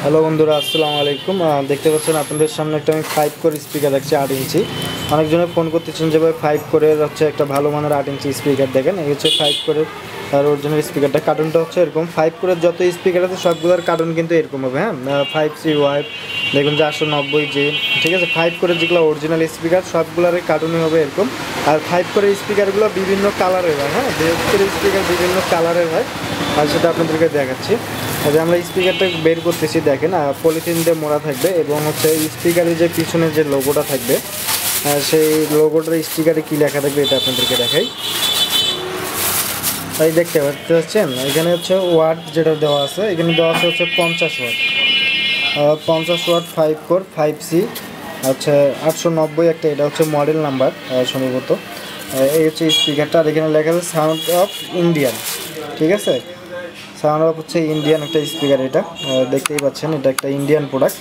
Hello বন্ধুরা, আসসালামু আলাইকুম। দেখতে পাচ্ছেন আপনাদের সামনে একটা আমি 5 কোর স্পিকার রাখছি 8 ইঞ্চি। অনেকজনে ফোন করতেছেন যে ভাই 5 কোরের হচ্ছে একটা ভালো মানের 8 ইঞ্চি স্পিকার দেখেন। এই হচ্ছে 5 কোরের আর অরিজিনাল স্পিকারটা। কার্টুনটা হচ্ছে এরকম। 5 কোরের যত স্পিকার আছে সবগুলোর কার্টুন কিন্তু এরকম হবে। হ্যাঁ, 5C ওয়াইপ দেখুন যে 890J, ঠিক আছে। 5 কোরের যেগুলো অরিজিনাল স্পিকার সবগুলোর কার্টুনই হবে এরকম। আর 5 কোরের স্পিকারগুলো বিভিন্ন কালারের হয়। হ্যাঁ, বেস্টের স্পিকার বিভিন্ন কালারের হয়, আর সেটা আপনাদেরকে দেখাচ্ছি। যে আমরা স্পিকারটা বের করতেছি দেখেন, পলিথিন দিয়ে মোড়া থাকবে এবং হচ্ছে স্পিকারের যে পিছনে যে লোগোটা থাকবে সেই লোগোটার স্টিকারে কী লেখা থাকবে এটা আপনাদেরকে দেখাই। তাই দেখতে পাচ্ছেন এখানে হচ্ছে ওয়াট যেটা দেওয়া আছে, এখানে দেওয়া আছে হচ্ছে 50 ওয়াট। 50 ওয়াট 5 কোর 5C হচ্ছে 890 একটা, এটা হচ্ছে মডেল নাম্বার সম্ভবত। এই হচ্ছে স্পিকারটা। আর এখানে লেখা আছে সাউন্ড অফ ইন্ডিয়ান, ঠিক আছে। সাউন্ড অফ হচ্ছে ইন্ডিয়ান একটা স্পিকার। এটা দেখতেই পাচ্ছেন, এটা একটা ইন্ডিয়ান প্রোডাক্ট।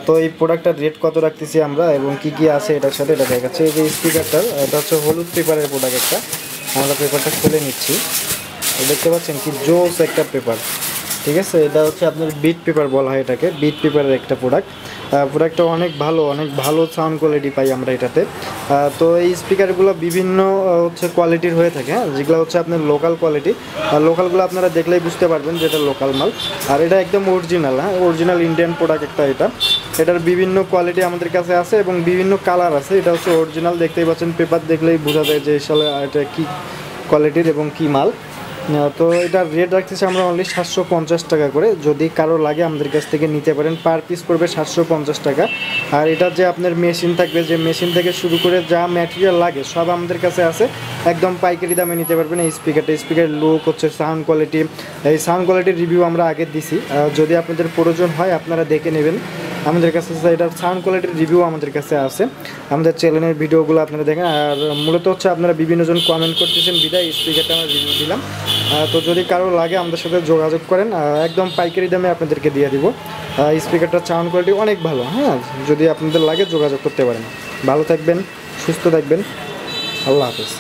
তো এই প্রোডাক্টটার রেট কত রাখতেছি আমরা এবং কি কি আছে এটার সাথে এটা দেখাচ্ছি। এই যে স্পিকারটার, এটা হচ্ছে হলুদ পেপারের প্রোডাক্ট একটা। আমরা পেপারটা খুলে নিচ্ছি। দেখতে পাচ্ছেন কি জোস একটা পেপার, ঠিক আছে। এটা হচ্ছে আপনার বিট পেপার বলা হয় এটাকে, বিট পেপারের একটা প্রোডাক্ট। প্রোডাক্টটা অনেক ভালো সাউন্ড কোয়ালিটি পাই আমরা এটাতে। তো এই স্পিকারগুলো বিভিন্ন হচ্ছে কোয়ালিটির হয়ে থাকে। হ্যাঁ, যেগুলো হচ্ছে আপনার লোকাল কোয়ালিটি, আর লোকালগুলো আপনারা দেখলেই বুঝতে পারবেন যে এটা লোকাল মাল। আর এটা একদম অরিজিনাল, হ্যাঁ, অরিজিনাল ইন্ডিয়ান প্রোডাক্ট একটা এটা। এটার বিভিন্ন কোয়ালিটি আমাদের কাছে আছে এবং বিভিন্ন কালার আছে। এটা হচ্ছে অরিজিনাল, দেখতেই পাচ্ছেন পেপার দেখলেই বোঝা যায় যে আসলে এটা কী কোয়ালিটির এবং কী মাল। তো এটার রেট রাখতেছি আমরা অনলি 750 টাকা করে। যদি কারো লাগে আমাদের কাছ থেকে নিতে পারেন। পার পিস পড়বে 750 টাকা। আর এটা যে আপনার মেশিন থাকবে, যে মেশিন থেকে শুরু করে যা ম্যাটেরিয়াল লাগে সব আমাদের কাছে আছে, একদম পাইকারি দামে নিতে পারবেন। এই স্পিকারের লুক হচ্ছে সাউন্ড কোয়ালিটি, এই সাউন্ড কোয়ালিটির রিভিউ আমরা আগে দিছি। যদি আপনাদের প্রয়োজন হয় আপনারা দেখে নেবেন আমাদের কাছে। এটার সাউন্ড কোয়ালিটির রিভিউ আমাদের কাছে আছে, আমাদের চ্যানেলের ভিডিওগুলো আপনারা দেখেন। আর মূলত হচ্ছে আপনারা বিভিন্নজন কমেন্ট করতেছেন বিদায় স্পিকারটা আমরা রিভিউ দিলাম। তো যদি কারো লাগে আমাদের সাথে যোগাযোগ করেন, একদম পাইকারি দামে আপনাদেরকে দিয়ে দিব। স্পিকারটার সাউন্ড কোয়ালিটি অনেক ভালো। হ্যাঁ, যদি আপনাদের লাগে যোগাযোগ করতে পারেন। ভালো থাকবেন, সুস্থ থাকবেন, আল্লাহ হাফেজ।